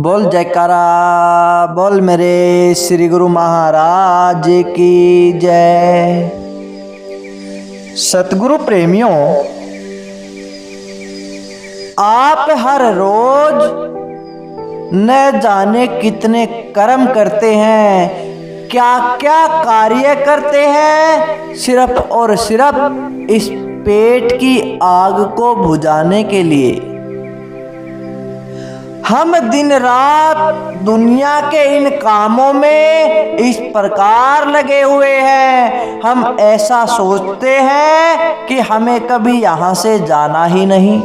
बोल जयकारा बोल मेरे श्री गुरु महाराज की जय। सतगुरु प्रेमियों, आप हर रोज न जाने कितने कर्म करते हैं, क्या क्या कार्य करते हैं, सिर्फ और सिर्फ इस पेट की आग को बुझाने के लिए। हम दिन रात दुनिया के इन कामों में इस प्रकार लगे हुए हैं, हम ऐसा सोचते हैं कि हमें कभी यहाँ से जाना ही नहीं।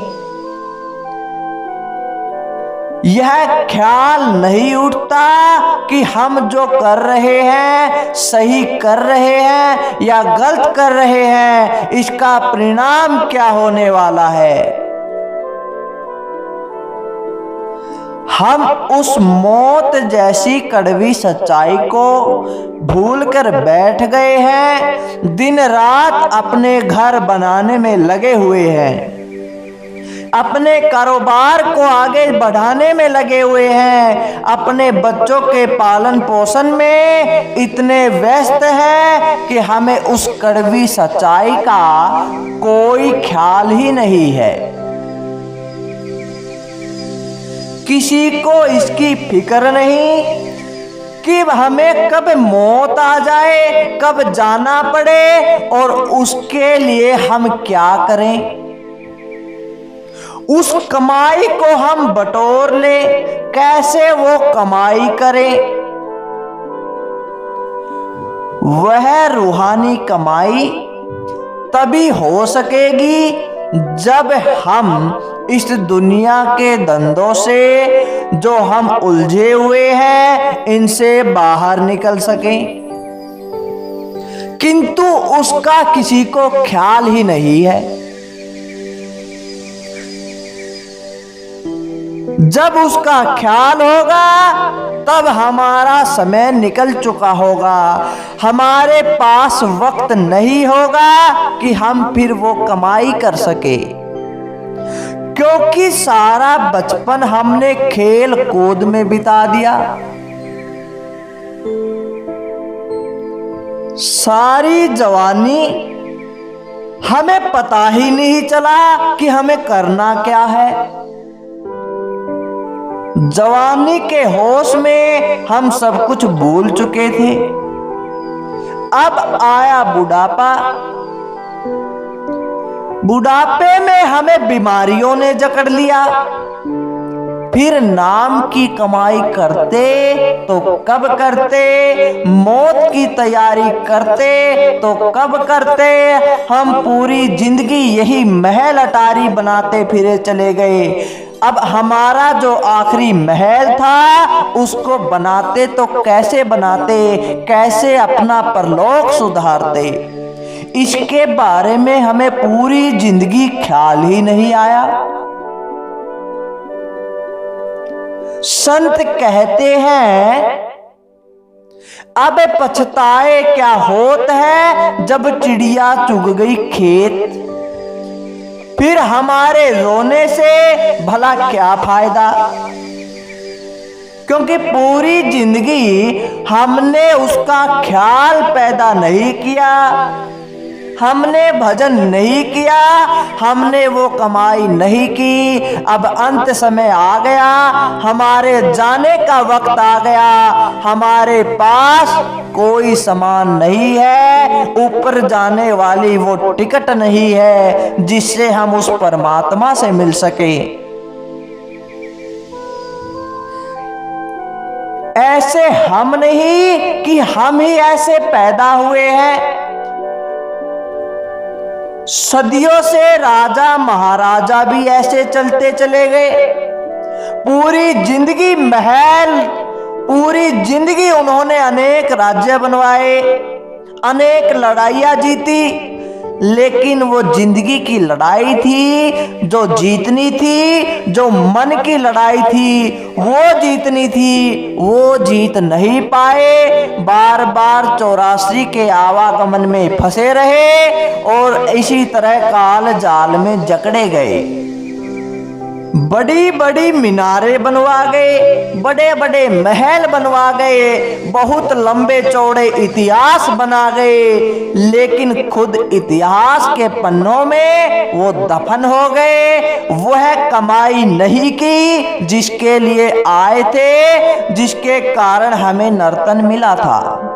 यह ख्याल नहीं उठता कि हम जो कर रहे हैं सही कर रहे हैं या गलत कर रहे हैं, इसका परिणाम क्या होने वाला है। हम उस मौत जैसी कड़वी सच्चाई को भूलकर बैठ गए हैं, दिन रात अपने घर बनाने में लगे हुए हैं, अपने कारोबार को आगे बढ़ाने में लगे हुए हैं, अपने बच्चों के पालन पोषण में इतने व्यस्त हैं कि हमें उस कड़वी सच्चाई का कोई ख्याल ही नहीं है। किसी को इसकी फिक्र नहीं कि हमें कब मौत आ जाए, कब जाना पड़े और उसके लिए हम क्या करें। उस कमाई को हम बटोर ले, कैसे वो कमाई करें। वह रूहानी कमाई तभी हो सकेगी जब हम इस दुनिया के धंधों से जो हम उलझे हुए हैं इनसे बाहर निकल सकें, किंतु उसका किसी को ख्याल ही नहीं है। जब उसका ख्याल होगा तब हमारा समय निकल चुका होगा, हमारे पास वक्त नहीं होगा कि हम फिर वो कमाई कर सके, क्योंकि सारा बचपन हमने खेल कूद में बिता दिया, सारी जवानी हमें पता ही नहीं चला कि हमें करना क्या है। जवानी के होश में हम सब कुछ भूल चुके थे। अब आया बुढ़ापा, बुढ़ापे में हमें बीमारियों ने जकड़ लिया। फिर नाम की कमाई करते तो कब करते, मौत की तैयारी करते तो कब करते। हम पूरी जिंदगी यही महल अटारी बनाते फिरे चले गए। अब हमारा जो आखिरी महल था उसको बनाते तो कैसे बनाते, कैसे अपना परलोक सुधारते, इसके बारे में हमें पूरी जिंदगी ख्याल ही नहीं आया। संत कहते हैं अब पछताए क्या होत है, जब चिड़िया चुग गई खेत, फिर हमारे रोने से भला क्या फायदा। क्योंकि पूरी जिंदगी हमने उसका ख्याल पैदा नहीं किया, हमने भजन नहीं किया, हमने वो कमाई नहीं की। अब अंत समय आ गया, हमारे जाने का वक्त आ गया, हमारे पास कोई सामान नहीं है, ऊपर जाने वाली वो टिकट नहीं है जिससे हम उस परमात्मा से मिल सके। ऐसे हम नहीं कि हम ही ऐसे पैदा हुए हैं। सदियों से राजा महाराजा भी ऐसे चलते चले गए, पूरी जिंदगी महल, पूरी जिंदगी उन्होंने अनेक राज्य बनवाए, अनेक लड़ाइयां जीती, लेकिन वो जिंदगी की लड़ाई थी जो जीतनी थी, जो मन की लड़ाई थी वो जीतनी थी, वो जीत नहीं पाए। बार बार 84 के आवागमन में फंसे रहे और इसी तरह काल जाल में जकड़े गए। बड़ी बड़ी मीनारें बनवा गए, बड़े बड़े महल बनवा गए, बहुत लंबे चौड़े इतिहास बना गए, लेकिन खुद इतिहास के पन्नों में वो दफन हो गए। वह कमाई नहीं की जिसके लिए आए थे, जिसके कारण हमें नर्तन मिला था।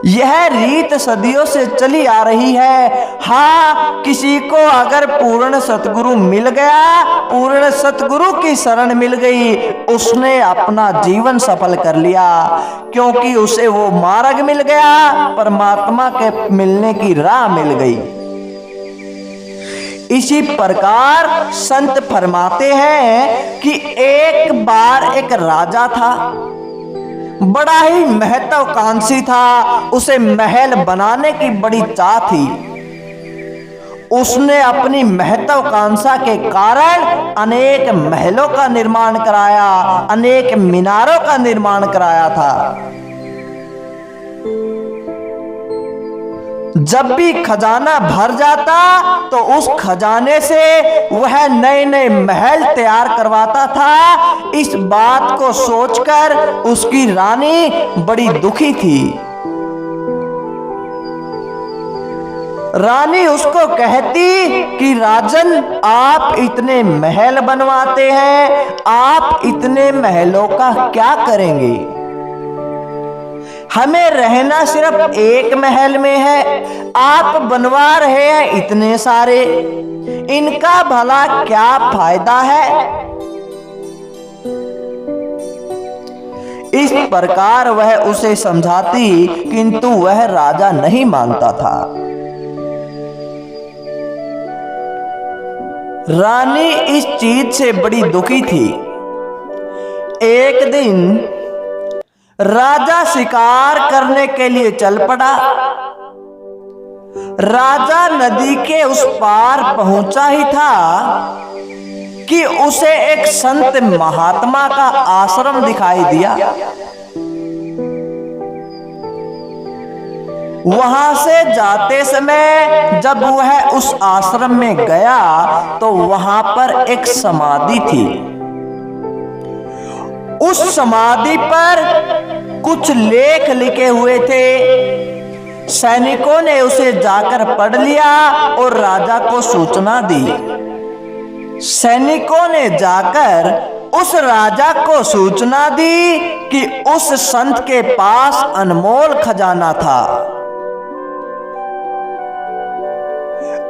यह रीत सदियों से चली आ रही है। हाँ, किसी को अगर पूर्ण सतगुरु मिल गया, पूर्ण सतगुरु की शरण मिल गई, उसने अपना जीवन सफल कर लिया, क्योंकि उसे वो मार्ग मिल गया, परमात्मा के मिलने की राह मिल गई। इसी प्रकार संत फरमाते हैं कि एक बार एक राजा था, बड़ा ही महत्वाकांक्षी था, उसे महल बनाने की बड़ी चाह थी। उसने अपनी महत्वाकांक्षा के कारण अनेक महलों का निर्माण कराया, अनेक मीनारों का निर्माण कराया था। जब भी खजाना भर जाता तो उस खजाने से वह नए नए महल तैयार करवाता था। इस बात को सोचकर उसकी रानी बड़ी दुखी थी। रानी उसको कहती कि राजन, आप इतने महल बनवाते हैं, आप इतने महलों का क्या करेंगे? हमें रहना सिर्फ एक महल में है, आप बनवा रहे हैं इतने सारे, इनका भला क्या फायदा है? इस प्रकार वह उसे समझाती, किंतु वह राजा नहीं मानता था। रानी इस चीज से बड़ी दुखी थी। एक दिन राजा शिकार करने के लिए चल पड़ा। राजा नदी के उस पार पहुंचा ही था कि उसे एक संत महात्मा का आश्रम दिखाई दिया। वहां से जाते समय जब वह उस आश्रम में गया तो वहां पर एक समाधि थी। उस समाधि पर कुछ लेख लिखे हुए थे। सैनिकों ने उसे जाकर पढ़ लिया और राजा को सूचना दी। सैनिकों ने जाकर उस राजा को सूचना दी कि उस संत के पास अनमोल खजाना था।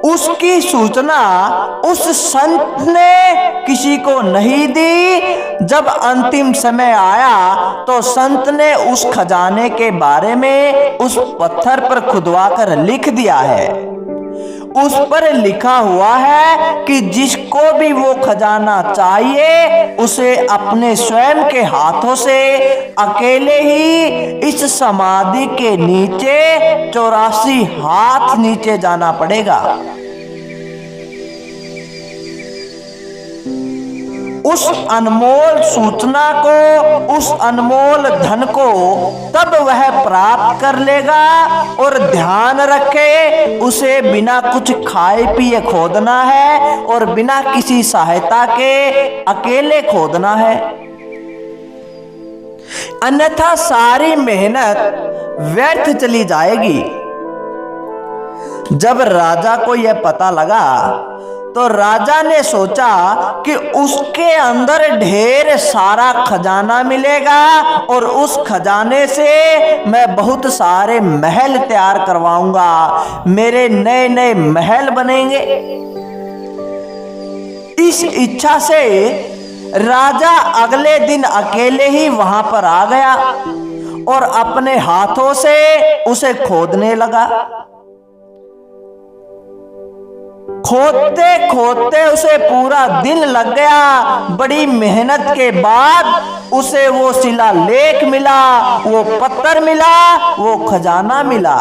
उसकी सूचना उस संत ने किसी को नहीं दी। जब अंतिम समय आया तो संत ने उस खजाने के बारे में उस पत्थर पर खुदवाकर लिख दिया है। उस पर लिखा हुआ है कि जिसको भी वो खजाना चाहिए उसे अपने स्वयं के हाथों से अकेले ही इस समाधि के नीचे 84 हाथ नीचे जाना पड़ेगा। उस अनमोल सूचना को, उस अनमोल धन को तब वह प्राप्त कर लेगा। और ध्यान रखे, उसे बिना कुछ खाए पिए खोदना है और बिना किसी सहायता के अकेले खोदना है, अन्यथा सारी मेहनत व्यर्थ चली जाएगी। जब राजा को यह पता लगा तो राजा ने सोचा कि उसके अंदर ढेर सारा खजाना मिलेगा और उस खजाने से मैं बहुत सारे महल तैयार करवाऊंगा, मेरे नए नए महल बनेंगे। इस इच्छा से राजा अगले दिन अकेले ही वहां पर आ गया और अपने हाथों से उसे खोदने लगा। खोदते खोदते उसे पूरा दिन लग गया। बड़ी मेहनत के बाद उसे वो शिलालेख मिला, वो पत्थर मिला, वो खजाना मिला।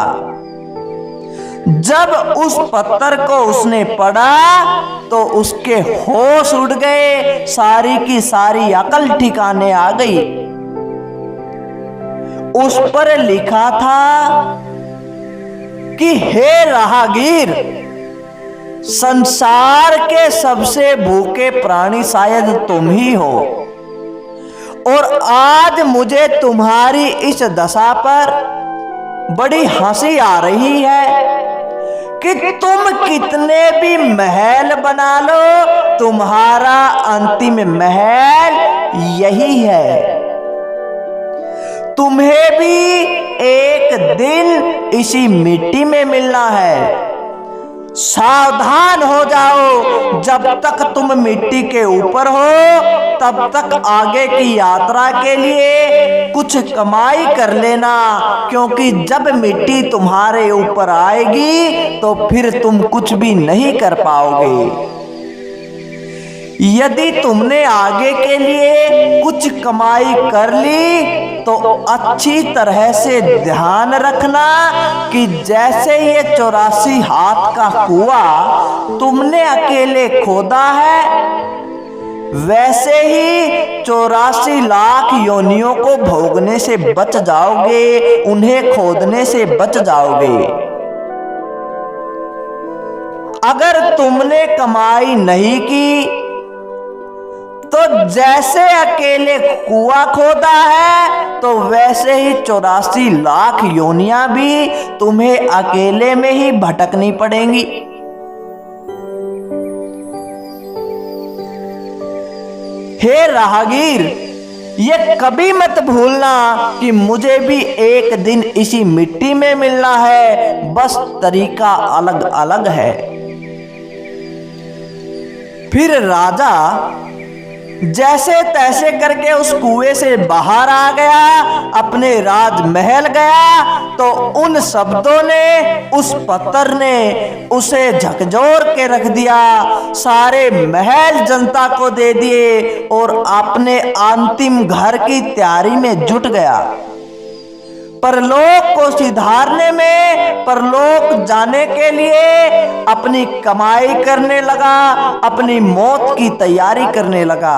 जब उस पत्थर को उसने पढ़ा तो उसके होश उड़ गए, सारी की सारी अकल ठिकाने आ गई। उस पर लिखा था कि हे राहगीर, संसार के सबसे भूखे प्राणी शायद तुम ही हो, और आज मुझे तुम्हारी इस दशा पर बड़ी हंसी आ रही है कि तुम कितने भी महल बना लो, तुम्हारा अंतिम महल यही है। तुम्हें भी एक दिन इसी मिट्टी में मिलना है। सावधान हो जाओ, जब तक तुम मिट्टी के ऊपर हो तब तक आगे की यात्रा के लिए कुछ कमाई कर लेना, क्योंकि जब मिट्टी तुम्हारे ऊपर आएगी तो फिर तुम कुछ भी नहीं कर पाओगे। यदि तुमने आगे के लिए कुछ कमाई कर ली तो अच्छी तरह से ध्यान रखना कि जैसे ये 84 हाथ का कुआं तुमने अकेले खोदा है, वैसे ही 84 लाख योनियों को भोगने से बच जाओगे, उन्हें खोदने से बच जाओगे। अगर तुमने कमाई नहीं की तो जैसे अकेले कुआं खोदा है तो वैसे ही 84 लाख योनियां भी तुम्हें अकेले में ही भटकनी पड़ेंगी। हे राहगीर, ये कभी मत भूलना कि मुझे भी एक दिन इसी मिट्टी में मिलना है, बस तरीका अलग अलग है। फिर राजा जैसे तैसे करके उस कुएं से बाहर आ गया, अपने राजमहल गया, तो उन शब्दों ने, उस पत्थर ने उसे झकझोर के रख दिया, सारे महल जनता को दे दिए और अपने अंतिम घर की तैयारी में जुट गया। परलोक को सिधारने में, परलोक जाने के लिए अपनी कमाई करने लगा, अपनी मौत की तैयारी करने लगा।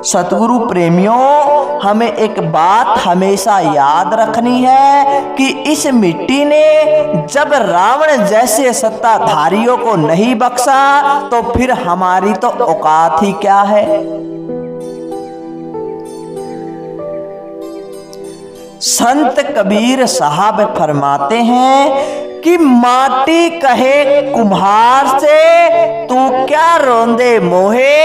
सतगुरु प्रेमियों, हमें एक बात हमेशा याद रखनी है कि इस मिट्टी ने जब रावण जैसे सत्ताधारियों को नहीं बख्शा तो फिर हमारी तो औकात ही क्या है। संत कबीर साहब फरमाते हैं कि माटी कहे कुम्हार से, तू क्या रोंदे मोहे,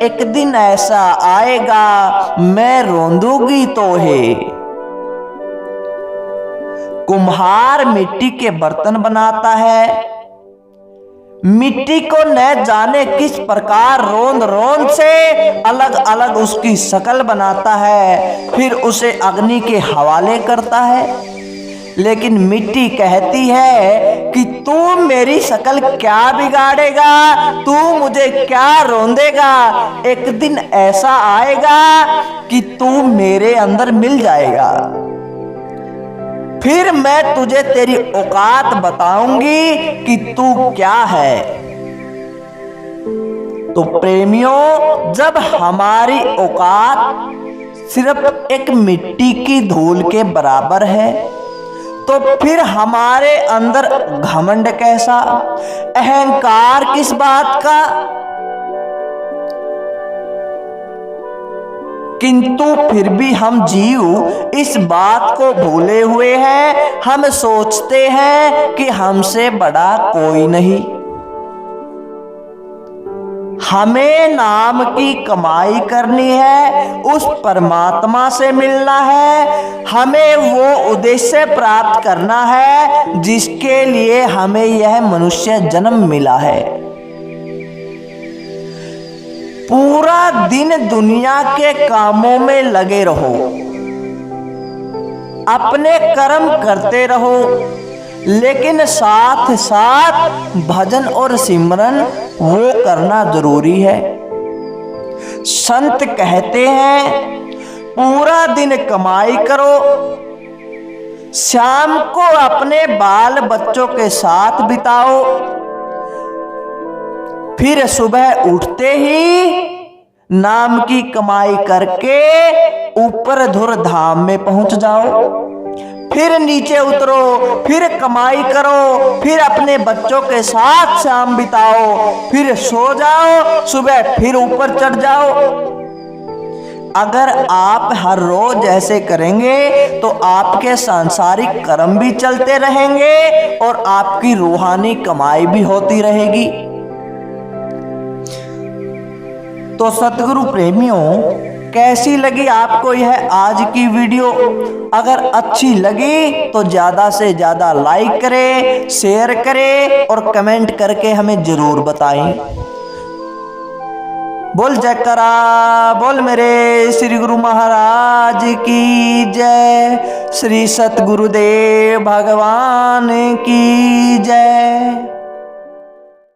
एक दिन ऐसा आएगा मैं रोंदूगी तोहे। कुम्हार मिट्टी के बर्तन बनाता है, मिट्टी को न जाने किस प्रकार रोंद रोंद से अलग अलग उसकी शक्ल बनाता है, फिर उसे अग्नि के हवाले करता है। लेकिन मिट्टी कहती है कि तू मेरी शक्ल क्या बिगाड़ेगा, तू मुझे क्या रोंदेगा, एक दिन ऐसा आएगा कि तू मेरे अंदर मिल जाएगा, फिर मैं तुझे तेरी औकात बताऊंगी कि तू क्या है। तो प्रेमियों, जब हमारी औकात सिर्फ एक मिट्टी की धूल के बराबर है तो फिर हमारे अंदर घमंड कैसा, अहंकार किस बात का। किंतु फिर भी हम जीव इस बात को भूले हुए हैं, हम सोचते हैं कि हमसे बड़ा कोई नहीं। हमें नाम की कमाई करनी है, उस परमात्मा से मिलना है, हमें वो उद्देश्य प्राप्त करना है जिसके लिए हमें यह मनुष्य जन्म मिला है। पूरा दिन दुनिया के कामों में लगे रहो, अपने कर्म करते रहो, लेकिन साथ साथ भजन और सिमरन वो करना जरूरी है। संत कहते हैं पूरा दिन कमाई करो, शाम को अपने बाल बच्चों के साथ बिताओ, फिर सुबह उठते ही नाम की कमाई करके ऊपर धुर धाम में पहुंच जाओ, फिर नीचे उतरो, फिर कमाई करो, फिर अपने बच्चों के साथ शाम बिताओ, फिर सो जाओ, सुबह फिर ऊपर चढ़ जाओ। अगर आप हर रोज ऐसे करेंगे तो आपके सांसारिक कर्म भी चलते रहेंगे और आपकी रूहानी कमाई भी होती रहेगी। तो सतगुरु प्रेमियों, कैसी लगी आपको यह आज की वीडियो? अगर अच्छी लगी तो ज्यादा से ज्यादा लाइक करें, शेयर करें और कमेंट करके हमें जरूर बताएं। बोल जयकारा, बोल मेरे श्री गुरु महाराज की जय, श्री सतगुरुदेव भगवान की जय।